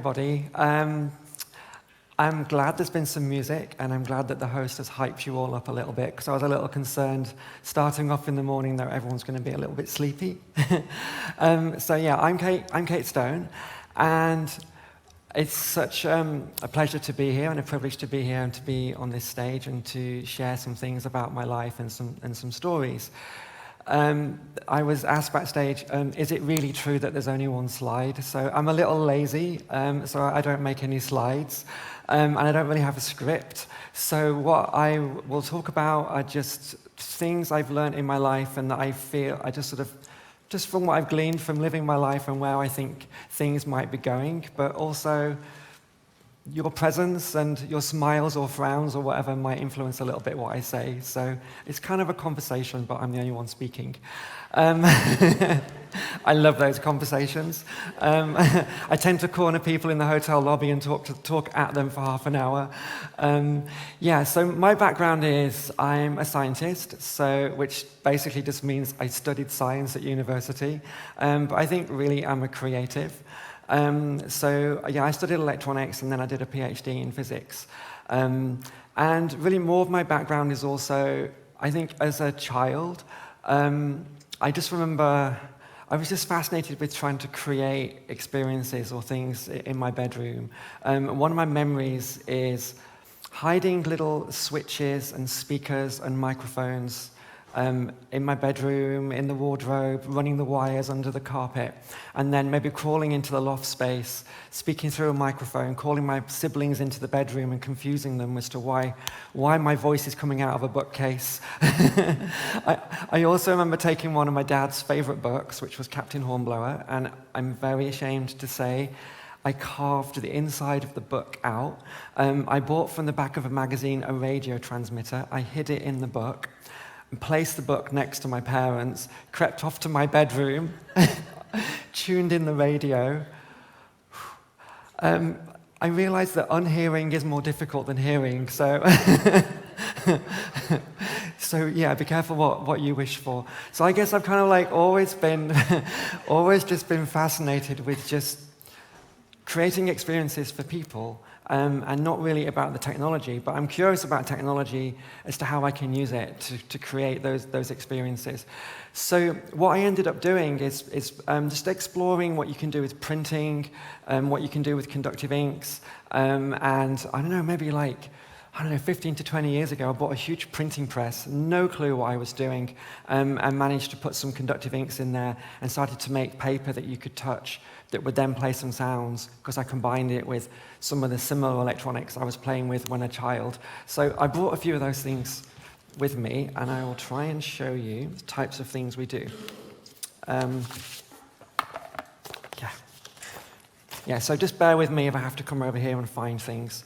everybody. I'm glad there's been some music, and I'm glad that the host has hyped you all up a little bit, because I was a little concerned starting off in the morning that everyone's going to be a little bit sleepy. So yeah, I'm Kate Stone, and it's such a pleasure to be here and a privilege to be here and to be on this stage and to share some things about my life and some stories. I was asked backstage, is it really true that there's only one slide? So I'm a little lazy, so I don't make any slides, and I don't really have a script. So what I will talk about are just things I've learned in my life and that I feel, just from what I've gleaned from living my life and where I think things might be going, but also your presence and your smiles or frowns or whatever might influence a little bit what I say. So it's kind of a conversation, but I'm the only one speaking. I love those conversations. I tend to corner people in the hotel lobby and talk at them for half an hour. Yeah, so my background is I'm a scientist, which basically just means I studied science at university. But I think really I'm a creative. So yeah, I studied electronics and then I did a PhD in physics. And really more of my background is also, I think as a child, I just remember I was just fascinated with trying to create experiences or things in my bedroom. One of my memories is hiding little switches and speakers and microphones in my bedroom, in the wardrobe, running the wires under the carpet, and then maybe crawling into the loft space, speaking through a microphone, calling my siblings into the bedroom and confusing them as to why my voice is coming out of a bookcase. I also remember taking one of my dad's favorite books, which was Captain Hornblower, and I'm very ashamed to say I carved the inside of the book out. I bought from the back of a magazine a radio transmitter. I hid it in the book, and placed the book next to my parents, crept off to my bedroom, tuned in the radio. I realized that unhearing is more difficult than hearing, so so yeah, be careful what you wish for. So I guess I've kind of like always just been fascinated with just creating experiences for people, and not really about the technology, but I'm curious about technology as to how I can use it to create those experiences. So what I ended up doing is just exploring what you can do with printing, what you can do with conductive inks, and I don't know, maybe 15 to 20 years ago, I bought a huge printing press, no clue what I was doing, and managed to put some conductive inks in there and started to make paper that you could touch that would then play some sounds, because I combined it with some of the similar electronics I was playing with when a child. So I brought a few of those things with me, and I will try and show you the types of things we do. Yeah, so just bear with me if I have to come over here and find things.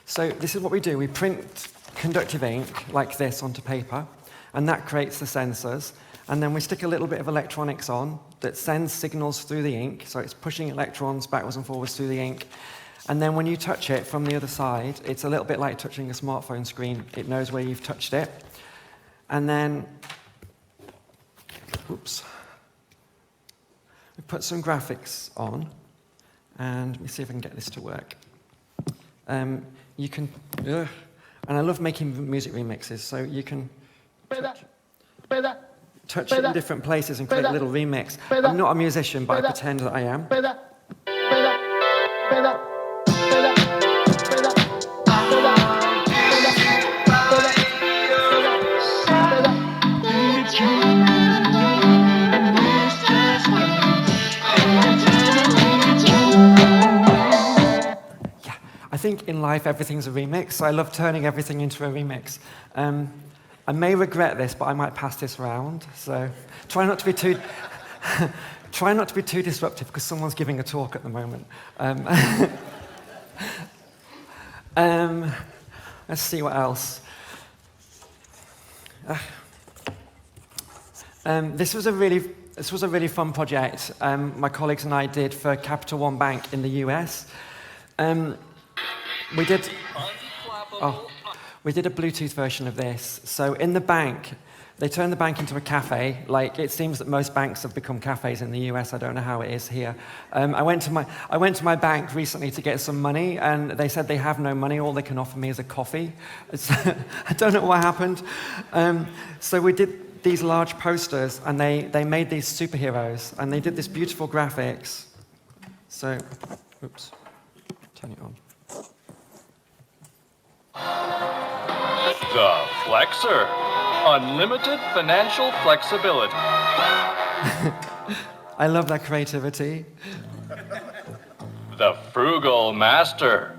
So this is what we do. We print conductive ink like this onto paper, and that creates the sensors. And then we stick a little bit of electronics on that sends signals through the ink, so it's pushing electrons backwards and forwards through the ink. And then when you touch it from the other side, it's a little bit like touching a smartphone screen. It knows where you've touched it. And then, oops, we put some graphics on, and let me see if I can get this to work. You can, and I love making music remixes, so you can touch it in different places and create a little remix. I'm not a musician, but I pretend that I am. Yeah, I think in life everything's a remix, so I love turning everything into a remix. I may regret this, but I might pass this around. So try not to be too disruptive, because someone's giving a talk at the moment. Let's see what else. This was a really fun project my colleagues and I did for Capital One Bank in the US. We did a Bluetooth version of this. So in the bank, They turned the bank into a cafe. Like, it seems that most banks have become cafes in the US. I don't know how it is here. I went to my bank recently to get some money, and they said they have no money. All they can offer me is a coffee. I don't know what happened. So we did these large posters, and they made these superheroes, and they did this beautiful graphics. So, oops, turn it on. The Flexor. Unlimited financial flexibility. I love that creativity. The Frugal Master.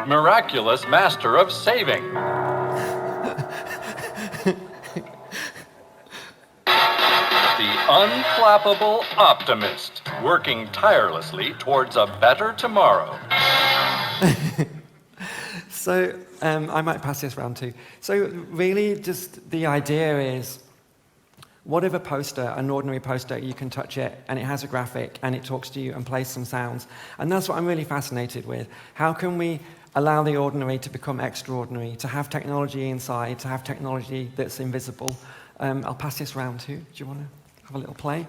Miraculous master of saving. The Unflappable Optimist. Working tirelessly towards a better tomorrow. So, I might pass this round too. So really, just the idea is, what if a poster, an ordinary poster, you can touch it, and it has a graphic, and it talks to you and plays some sounds. And that's what I'm really fascinated with. How can we allow the ordinary to become extraordinary, to have technology inside, to have technology that's invisible? I'll pass this round too. Do you want to have a little play?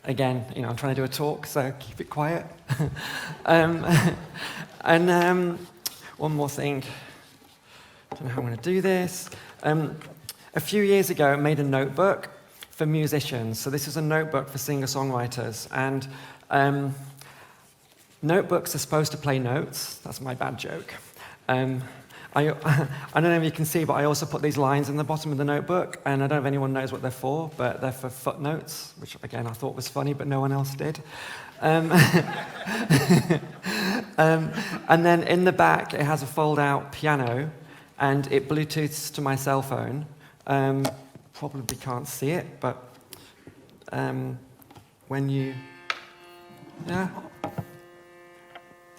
Again, I'm trying to do a talk, so keep it quiet. One more thing. I don't know how I'm going to do this. A few years ago, I made a notebook for musicians. So this is a notebook for singer-songwriters. And notebooks are supposed to play notes. That's my bad joke. I don't know if you can see, but I also put these lines in the bottom of the notebook. And I don't know if anyone knows what they're for, but they're for footnotes, which, again, I thought was funny, but no one else did. And then in the back, it has a fold-out piano, and it Bluetooths to my cell phone. Probably can't see it, but when you... Yeah.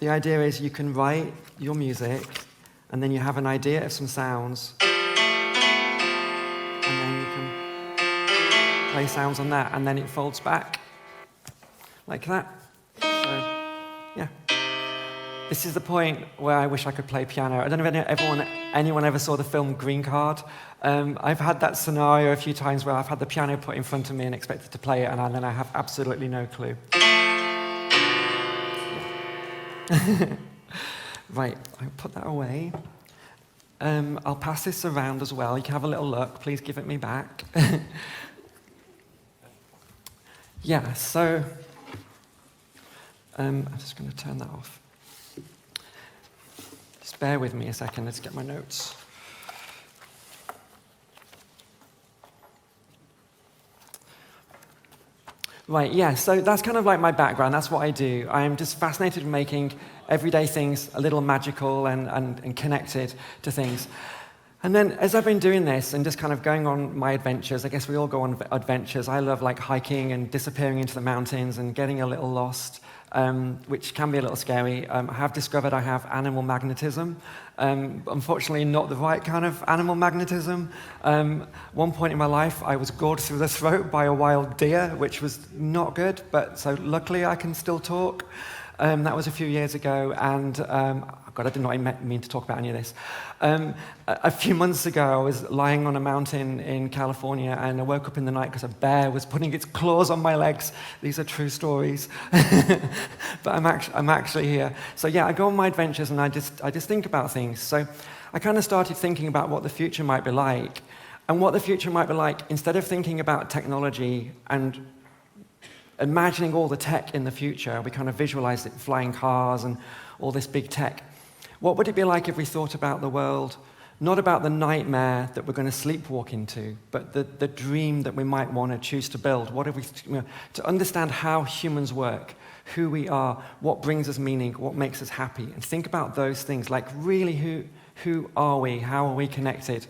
The idea is you can write your music, and then you have an idea of some sounds, and then you can play sounds on that, and then it folds back like that. So, yeah. This is the point where I wish I could play piano. I don't know if anyone ever saw the film Green Card. I've had that scenario a few times where I've had the piano put in front of me and expected to play it, and then I have absolutely no clue. Yeah. Right, I'll put that away. I'll pass this around as well. You can have a little look. Please give it me back. Yeah, so I'm just going to turn that off. Just bear with me a second. Let's get my notes. Right, yeah, so that's kind of like my background. That's what I do. I'm just fascinated with making everyday things a little magical and connected to things. And then as I've been doing this and just kind of going on my adventures, I guess we all go on adventures. I love like hiking and disappearing into the mountains and getting a little lost, which can be a little scary. I have discovered I have animal magnetism. Unfortunately, not the right kind of animal magnetism. One point in my life, I was gored through the throat by a wild deer, which was not good, but so luckily I can still talk. That was a few years ago, and God, I did not mean to talk about any of this. A few months ago, I was lying on a mountain in California, and I woke up in the night because a bear was putting its claws on my legs. These are true stories, but I'm actually here. So yeah, I go on my adventures, and I just think about things. So I kind of started thinking about what the future might be like, and what the future might be like. Instead of thinking about technology and imagining all the tech in the future, we kind of visualized it, flying cars and all this big tech. What would it be like if we thought about the world, not about the nightmare that we're going to sleepwalk into, but the dream that we might want to choose to build? What if we, to understand how humans work, who we are, what brings us meaning, what makes us happy, and think about those things, like really who are we, how are we connected,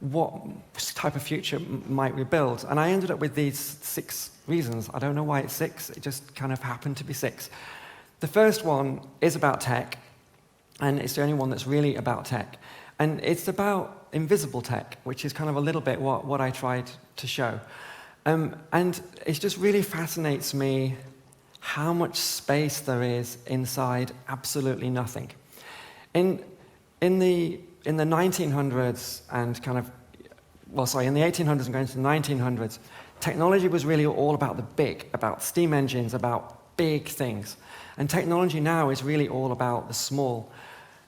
what type of future might we build? And I ended up with these 6 reasons. I don't know why it's 6, it just kind of happened to be 6. The first one is about tech, and it's the only one that's really about tech. And it's about invisible tech, which is kind of a little bit what I tried to show. And it just really fascinates me how much space there is inside absolutely nothing. In the 1900s and kind of in the 1800s and going to the 1900s, technology was really all about the big, about steam engines, about big things. And technology now is really all about the small.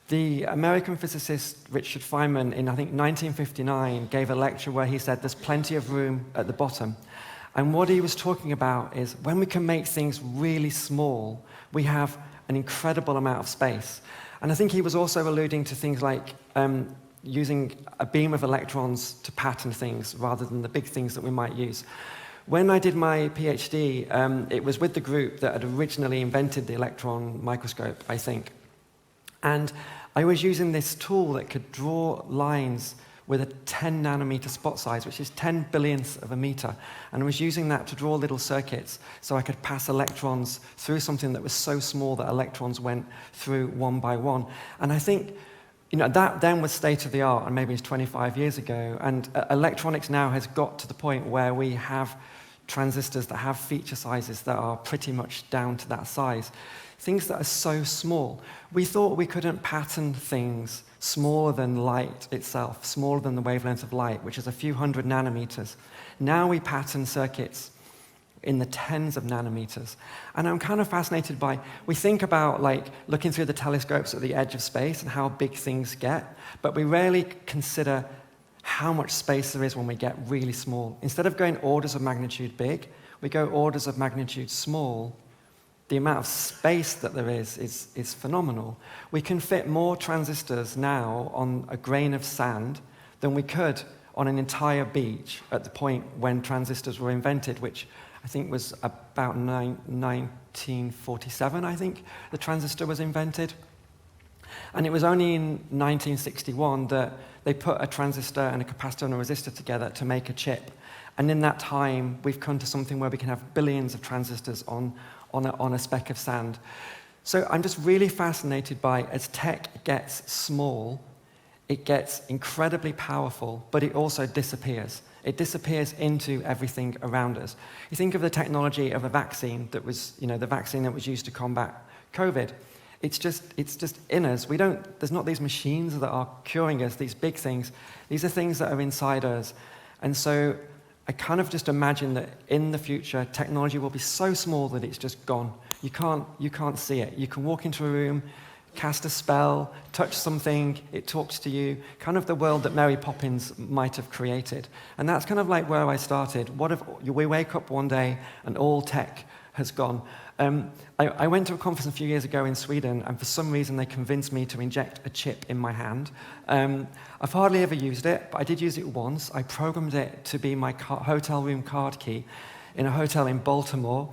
The American physicist Richard Feynman in, I think, 1959 gave a lecture where he said there's plenty of room at the bottom. And what he was talking about is when we can make things really small, we have an incredible amount of space. And I think he was also alluding to things like using a beam of electrons to pattern things rather than the big things that we might use. When I did my PhD, it was with the group that had originally invented the electron microscope, I think. And I was using this tool that could draw lines with a 10 nanometer spot size, which is 10 billionths of a meter. And I was using that to draw little circuits so I could pass electrons through something that was so small that electrons went through one by one. And I think that then was state of the art, and maybe it's 25 years ago. And electronics now has got to the point where we have transistors that have feature sizes that are pretty much down to that size. Things that are so small. We thought we couldn't pattern things smaller than light itself, smaller than the wavelength of light, which is a few hundred nanometers. Now we pattern circuits in the tens of nanometers. And I'm kind of fascinated by, we think about looking through the telescopes at the edge of space and how big things get, but we rarely consider how much space there is when we get really small. Instead of going orders of magnitude big, we go orders of magnitude small. The amount of space that there is phenomenal. We can fit more transistors now on a grain of sand than we could on an entire beach at the point when transistors were invented, which I think was about 1947, I think, the transistor was invented. And it was only in 1961 that they put a transistor and a capacitor and a resistor together to make a chip. And in that time, we've come to something where we can have billions of transistors on a speck of sand. So I'm just really fascinated by, as tech gets small, it gets incredibly powerful, but it also disappears. It disappears into everything around us. You think of the technology of a vaccine that was, the vaccine that was used to combat COVID. It's just in us. There's not these machines that are curing us, these big things. These are things that are inside us. And so I kind of just imagine that in the future, technology will be so small that it's just gone. You can't see it. You can walk into a room, cast a spell, touch something, it talks to you, kind of the world that Mary Poppins might have created. And that's kind of like where I started. What if we wake up one day and all tech has gone? I went to a conference a few years ago in Sweden, and for some reason they convinced me to inject a chip in my hand. I've hardly ever used it, but I did use it once. I programmed it to be my hotel room card key in a hotel in Baltimore.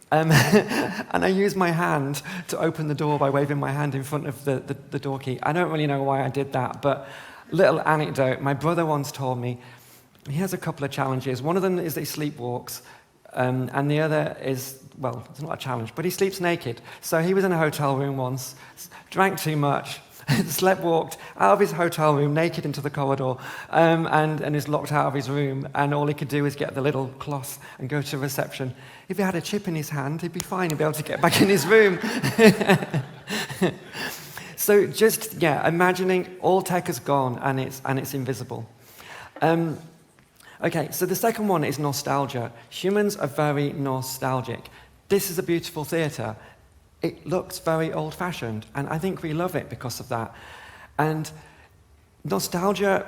And I used my hand to open the door by waving my hand in front of the door key. I don't really know why I did that, but little anecdote, my brother once told me, he has a couple of challenges. One of them is that he sleepwalks, and the other is, well, it's not a challenge, but he sleeps naked. So he was in a hotel room once, drank too much, sleepwalked out of his hotel room naked into the corridor, and is locked out of his room, and all he could do is get the little cloth and go to reception. If he had a chip in his hand, he'd be fine, he'd be able to get back in his room. So just, imagining all tech is gone and it's invisible. Okay, so the second one is nostalgia. Humans are very nostalgic. This is a beautiful theatre. It looks very old-fashioned, and I think we love it because of that. And nostalgia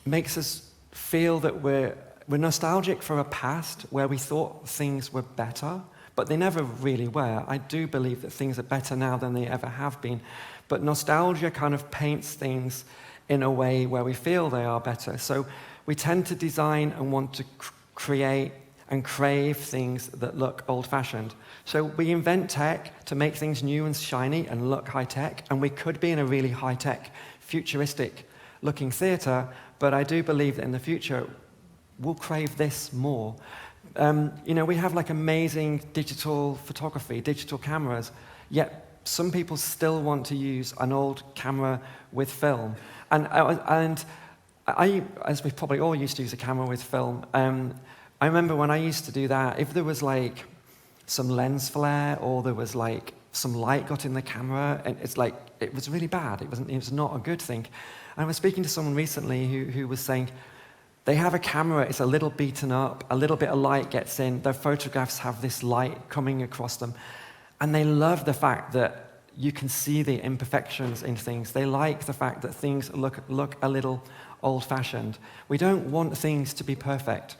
makes us feel that we're nostalgic for a past where we thought things were better, but they never really were. I do believe that things are better now than they ever have been, but nostalgia kind of paints things in a way where we feel they are better. So we tend to design and want to create and crave things that look old-fashioned. So we invent tech to make things new and shiny and look high-tech, and we could be in a really high-tech, futuristic-looking theatre, but I do believe that in the future, we'll crave this more. We have amazing digital photography, digital cameras, yet some people still want to use an old camera with film. And I, as we probably all used to use a camera with film, I remember when I used to do that, if there was some lens flare or there was some light got in the camera, and it was really bad. It was not a good thing. And I was speaking to someone recently who was saying, They have a camera, it's a little beaten up, a little bit of light gets in, their photographs have this light coming across them, and they love the fact that you can see the imperfections in things. They like the fact that things look a little old-fashioned. We don't want things to be perfect.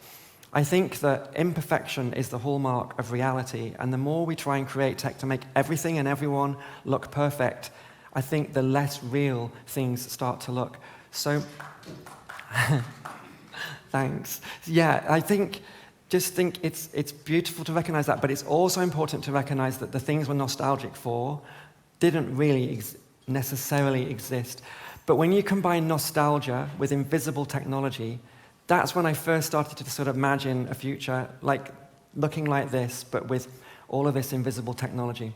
I think that imperfection is the hallmark of reality, and the more we try and create tech to make everything and everyone look perfect, I think the less real things start to look. So, thanks. Yeah, I think it's beautiful to recognize that, but it's also important to recognize that the things we're nostalgic for didn't really necessarily exist. But when you combine nostalgia with invisible technology, that's when I first started to sort of imagine a future like looking like this, but with all of this invisible technology.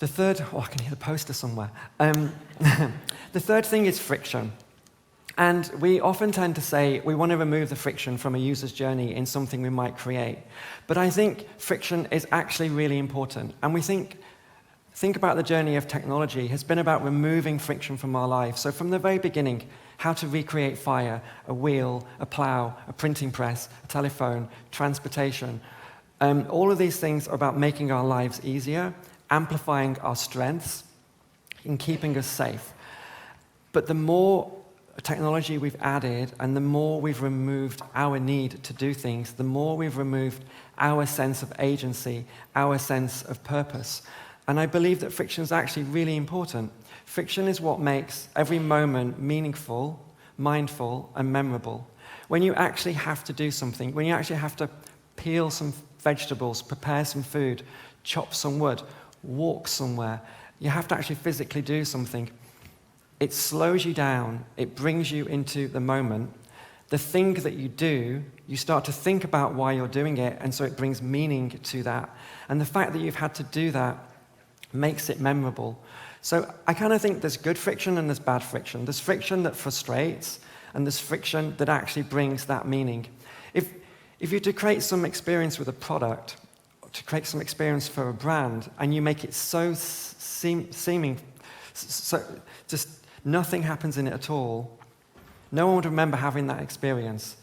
The third, I can hear the poster somewhere. The third thing is friction. And we often tend to say we want to remove the friction from a user's journey in something we might create. But I think friction is actually really important. And we think about the journey of technology has been about removing friction from our lives. So from the very beginning, how to recreate fire, a wheel, a plow, a printing press, a telephone, transportation. All of these things are about making our lives easier, amplifying our strengths, and keeping us safe. But the more technology we've added and the more we've removed our need to do things, the more we've removed our sense of agency, our sense of purpose. And I believe that friction is actually really important. Friction is what makes every moment meaningful, mindful, and memorable. When you actually have to do something, when you actually have to peel some vegetables, prepare some food, chop some wood, walk somewhere, you have to actually physically do something. It slows you down, it brings you into the moment. The thing that you do, you start to think about why you're doing it, and so it brings meaning to that. And the fact that you've had to do that makes it memorable. So I kind of think there's good friction and there's bad friction. There's friction that frustrates, and there's friction that actually brings that meaning. If you're to create some experience with a product, to create some experience for a brand, and you make it so seeming, so just nothing happens in it at all, no one would remember having that experience.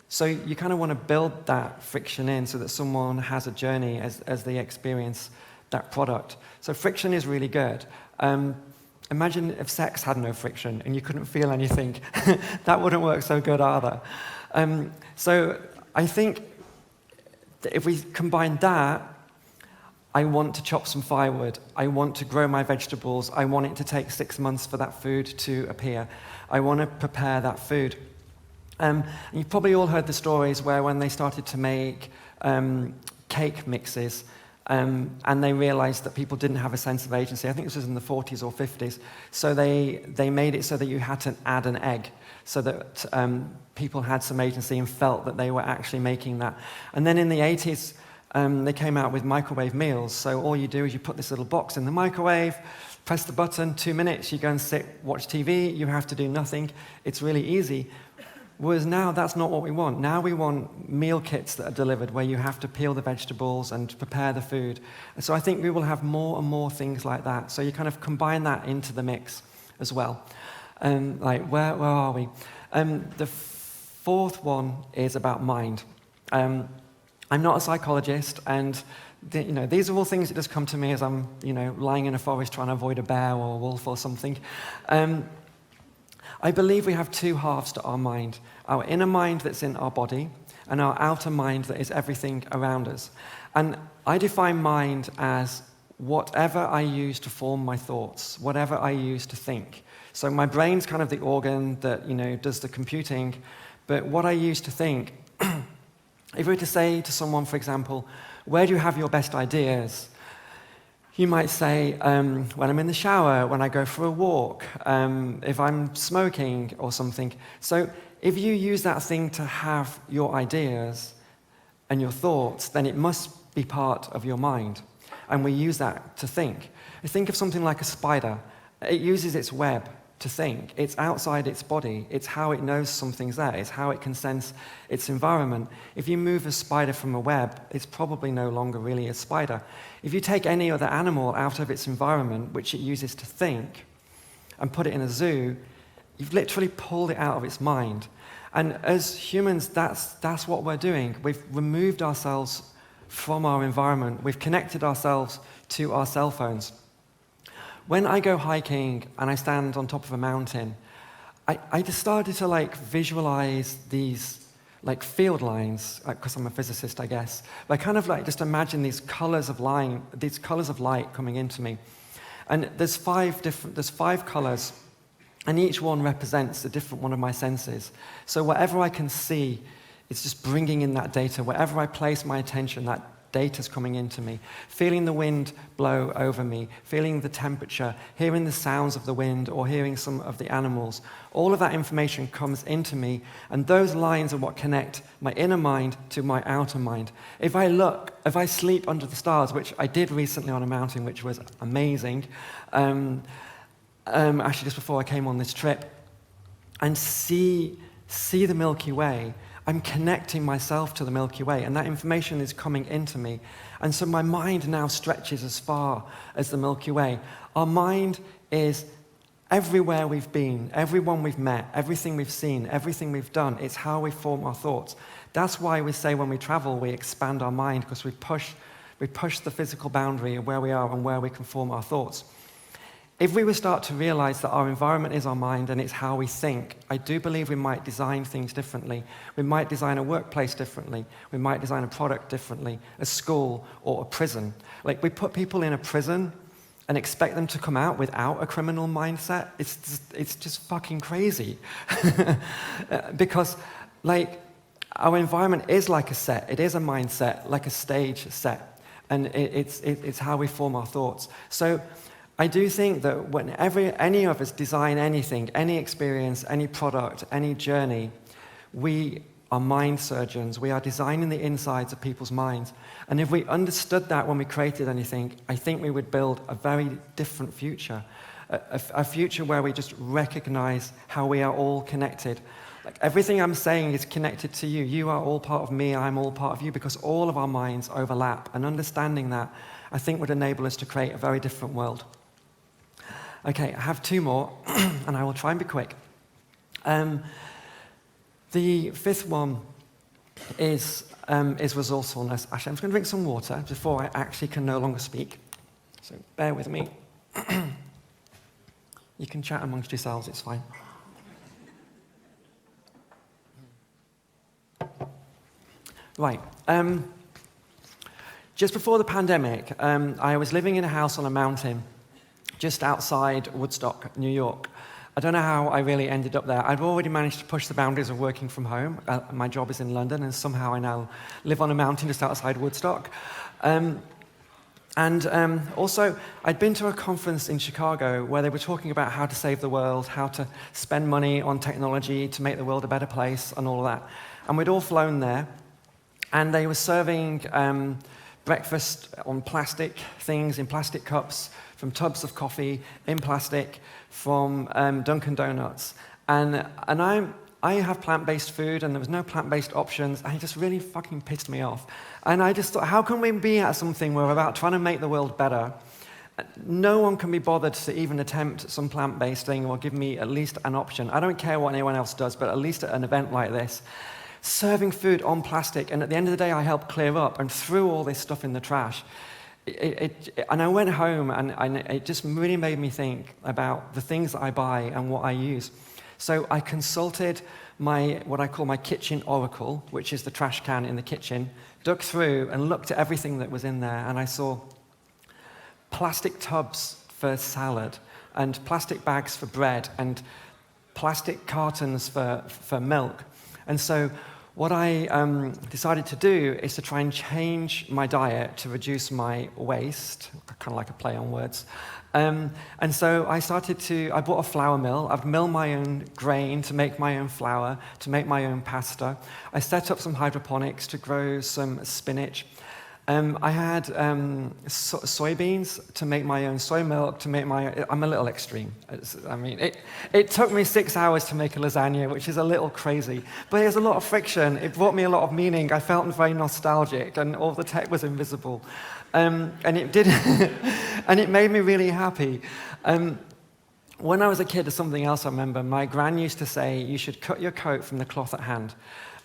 So you kind of want to build that friction in so that someone has a journey as they experience that product. So friction is really good. Imagine if sex had no friction and you couldn't feel anything. That wouldn't work so good either. So I think that if we combine that, I want to chop some firewood. I want to grow my vegetables. I want it to take 6 months for that food to appear. I want to prepare that food. You've probably all heard the stories where when they started to make cake mixes, and they realized that people didn't have a sense of agency. I think this was in the 40s or 50s. So they made it so that you had to add an egg so that people had some agency and felt that they were actually making that. And then in the 80s, they came out with microwave meals. So all you do is you put this little box in the microwave, press the button, 2 minutes, you go and sit, watch TV, you have to do nothing. It's really easy. Whereas now, that's not what we want. Now we want meal kits that are delivered where you have to peel the vegetables and prepare the food. And so I think we will have more and more things like that. So you kind of combine that into the mix as well. Like, where are we? The fourth one is about mind. I'm not a psychologist, and these are all things that just come to me as I'm lying in a forest trying to avoid a bear or a wolf or something. I believe we have two halves to our mind, our inner mind that's in our body and our outer mind that is everything around us. And I define mind as whatever I use to form my thoughts, whatever I use to think. So my brain's kind of the organ that does the computing, but what I use to think, if we were to say to someone, for example, where do you have your best ideas? You might say, when I'm in the shower, when I go for a walk, if I'm smoking or something. So if you use that thing to have your ideas and your thoughts, then it must be part of your mind. And we use that to think. Think of something like a spider. It uses its web to think. It's outside its body. It's how it knows something's there. It's how it can sense its environment. If you move a spider from a web, it's probably no longer really a spider. If you take any other animal out of its environment, which it uses to think, and put it in a zoo, you've literally pulled it out of its mind. And as humans, that's what we're doing. We've removed ourselves from our environment. We've connected ourselves to our cell phones. When I go hiking and I stand on top of a mountain, I just started to visualize these field lines, because I'm a physicist, I guess. But I kind of just imagine these colors of light coming into me. And there's five colors, and each one represents a different one of my senses. So whatever I can see, it's just bringing in that data. Wherever I place my attention, that data's coming into me. Feeling the wind blow over me, feeling the temperature, hearing the sounds of the wind, or hearing some of the animals. All of that information comes into me, and those lines are what connect my inner mind to my outer mind. If I sleep under the stars, which I did recently on a mountain, which was amazing, actually just before I came on this trip, and see the Milky Way, I'm connecting myself to the Milky Way, and that information is coming into me. And so my mind now stretches as far as the Milky Way. Our mind is everywhere we've been, everyone we've met, everything we've seen, everything we've done. It's how we form our thoughts. That's why we say when we travel, we expand our mind, because we push the physical boundary of where we are and where we can form our thoughts. If we would start to realize that our environment is our mind and it's how we think, I do believe we might design things differently. We might design a workplace differently. We might design a product differently, a school or a prison. We put people in a prison and expect them to come out without a criminal mindset. It's just fucking crazy. Because our environment is like a set. It is a mindset, like a stage set. And it's how we form our thoughts. So I do think that whenever any of us design anything, any experience, any product, any journey, we are mind surgeons. We are designing the insides of people's minds. And if we understood that when we created anything, I think we would build a very different future. A future where we just recognize how we are all connected. Everything I'm saying is connected to you. You are all part of me, I'm all part of you, because all of our minds overlap. And understanding that, I think, would enable us to create a very different world. Okay, I have two more, and I will try and be quick. The fifth one is resourcefulness. Actually, I'm just going to drink some water before I actually can no longer speak. So bear with me. You can chat amongst yourselves, it's fine. Right. Just before the pandemic, I was living in a house on a mountain just outside Woodstock, New York. I don't know how I really ended up there. I'd already managed to push the boundaries of working from home. My job is in London, and somehow I now live on a mountain just outside Woodstock. Also, I'd been to a conference in Chicago where they were talking about how to save the world, how to spend money on technology to make the world a better place, and all of that. And we'd all flown there, and they were serving breakfast on plastic things, in plastic cups, from tubs of coffee, in plastic, from Dunkin' Donuts. And I have plant-based food, and there was no plant-based options, and it just really fucking pissed me off. And I just thought, how can we be at something where we're about trying to make the world better? No one can be bothered to even attempt some plant-based thing or give me at least an option. I don't care what anyone else does, but at least at an event like this, serving food on plastic, and at the end of the day, I helped clear up and threw all this stuff in the trash. And I went home, and it just really made me think about the things that I buy and what I use. So I consulted what I call my kitchen oracle, which is the trash can in the kitchen, dug through and looked at everything that was in there, and I saw plastic tubs for salad, and plastic bags for bread, and plastic cartons for milk. And so what I decided to do is to try and change my diet to reduce my waste, kind of like a play on words. And so I bought a flour mill. I've milled my own grain to make my own flour, to make my own pasta. I set up some hydroponics to grow some spinach. I had soybeans to make my own soy milk, to make I'm a little extreme. It took me 6 hours to make a lasagna, which is a little crazy. But there's a lot of friction. It brought me a lot of meaning. I felt very nostalgic, and all the tech was invisible. And it did, and it made me really happy. when I was a kid, there's something else I remember. My gran used to say, you should cut your coat from the cloth at hand.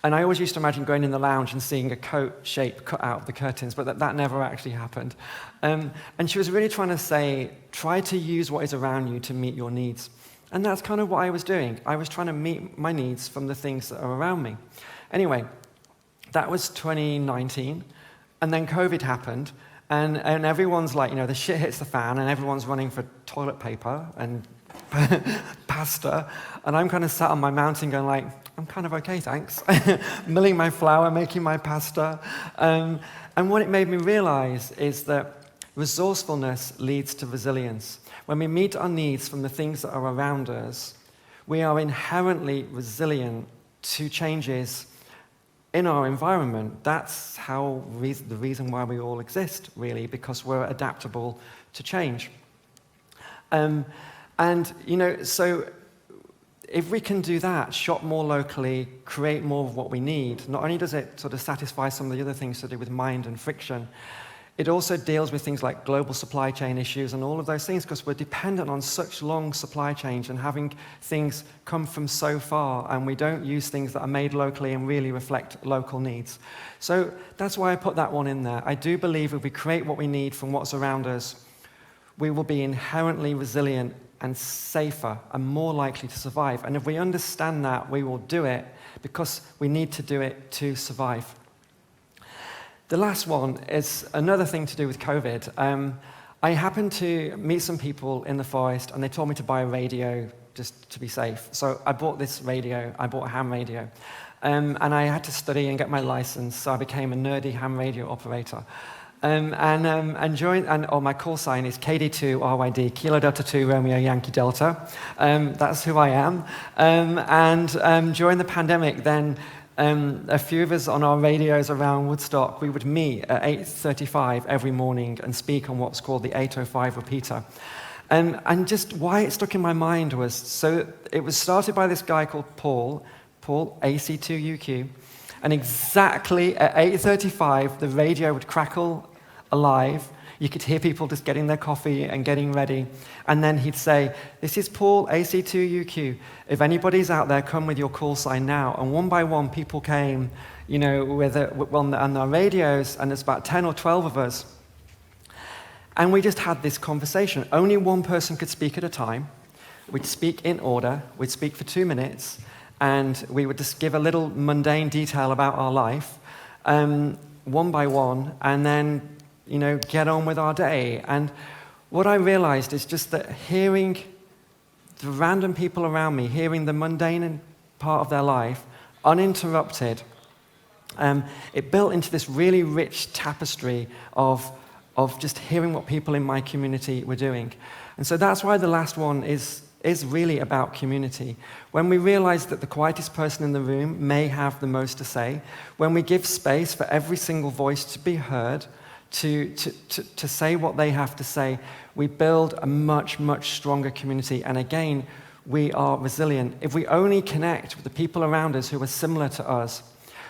And I always used to imagine going in the lounge and seeing a coat shape cut out of the curtains, but that never actually happened. And she was really trying to say, try to use what is around you to meet your needs. And that's kind of what I was doing. I was trying to meet my needs from the things that are around me. Anyway, that was 2019, and then COVID happened, and everyone's like, the shit hits the fan, and everyone's running for toilet paper and pasta, and I'm kind of sat on my mountain going like, I'm kind of okay, thanks. Milling my flour, making my pasta. And what it made me realize is that resourcefulness leads to resilience. When we meet our needs from the things that are around us, we are inherently resilient to changes in our environment. That's the reason why we all exist, really, because we're adaptable to change. So if we can do that, shop more locally, create more of what we need, not only does it sort of satisfy some of the other things to do with mind and friction, it also deals with things like global supply chain issues and all of those things, because we're dependent on such long supply chains and having things come from so far, and we don't use things that are made locally and really reflect local needs. So that's why I put that one in there. I do believe if we create what we need from what's around us, we will be inherently resilient and safer and more likely to survive. And if we understand that, we will do it because we need to do it to survive. The last one is another thing to do with COVID. I happened to meet some people in the forest, and they told me to buy a radio just to be safe. So I bought this radio. I bought a ham radio. And I had to study and get my license, so I became a nerdy ham radio operator. My call sign is KD2 RYD, Kilo Delta 2 Romeo Yankee Delta. That's who I am. During the pandemic, then a few of us on our radios around Woodstock, we would meet at 8:35 every morning and speak on what's called the 805 repeater. And just why it stuck in my mind was, so it was started by this guy called Paul AC2UQ, and exactly at 8:35 the radio would crackle alive. You could hear people just getting their coffee and getting ready. And then he'd say, this is Paul, AC2UQ. If anybody's out there, come with your call sign now. And one by one, people came, on their radios, and there's about 10 or 12 of us. And we just had this conversation. Only one person could speak at a time. We'd speak in order. We'd speak for 2 minutes. And we would just give a little mundane detail about our life, one by one, and then get on with our day. And what I realized is just that hearing the random people around me, hearing the mundane part of their life, uninterrupted, it built into this really rich tapestry of just hearing what people in my community were doing. And so that's why the last one is really about community. When we realize that the quietest person in the room may have the most to say, when we give space for every single voice to be heard, to say what they have to say, we build a much, much stronger community. And again, we are resilient. If we only connect with the people around us who are similar to us,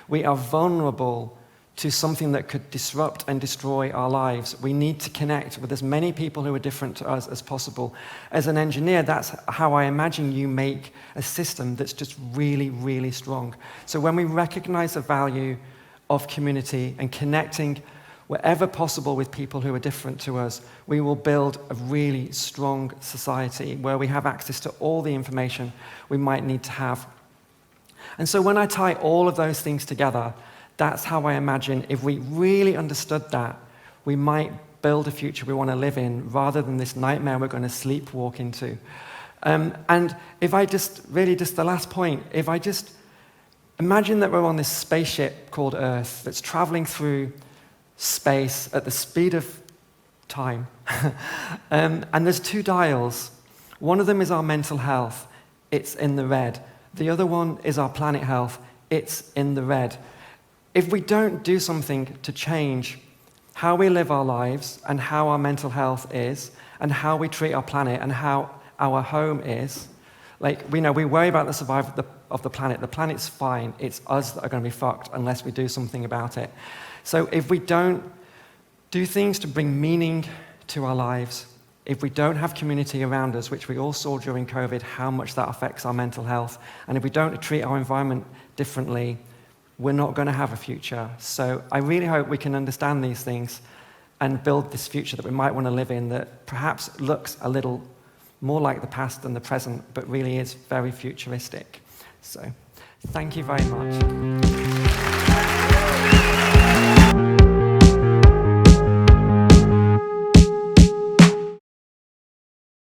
we are vulnerable to something that could disrupt and destroy our lives. We need to connect with as many people who are different to us as possible. As an engineer, that's how I imagine you make a system that's just really, really strong. So when we recognize the value of community and connecting wherever possible with people who are different to us, we will build a really strong society where we have access to all the information we might need to have. And so when I tie all of those things together, that's how I imagine if we really understood that, we might build a future we want to live in rather than this nightmare we're going to sleepwalk into. And if I just the last point, if I just imagine that we're on this spaceship called Earth that's traveling through space at the speed of time. And there's 2 dials. One of them is our mental health. It's in the red. The other one is our planet health. It's in the red. If we don't do something to change how we live our lives and how our mental health is and how we treat our planet and how our home is, we worry about the survival of the planet. The planet's fine. It's us that are going to be fucked unless we do something about it. So if we don't do things to bring meaning to our lives, if we don't have community around us, which we all saw during COVID, how much that affects our mental health, and if we don't treat our environment differently, we're not going to have a future. So I really hope we can understand these things and build this future that we might want to live in that perhaps looks a little more like the past than the present, but really is very futuristic. So thank you very much.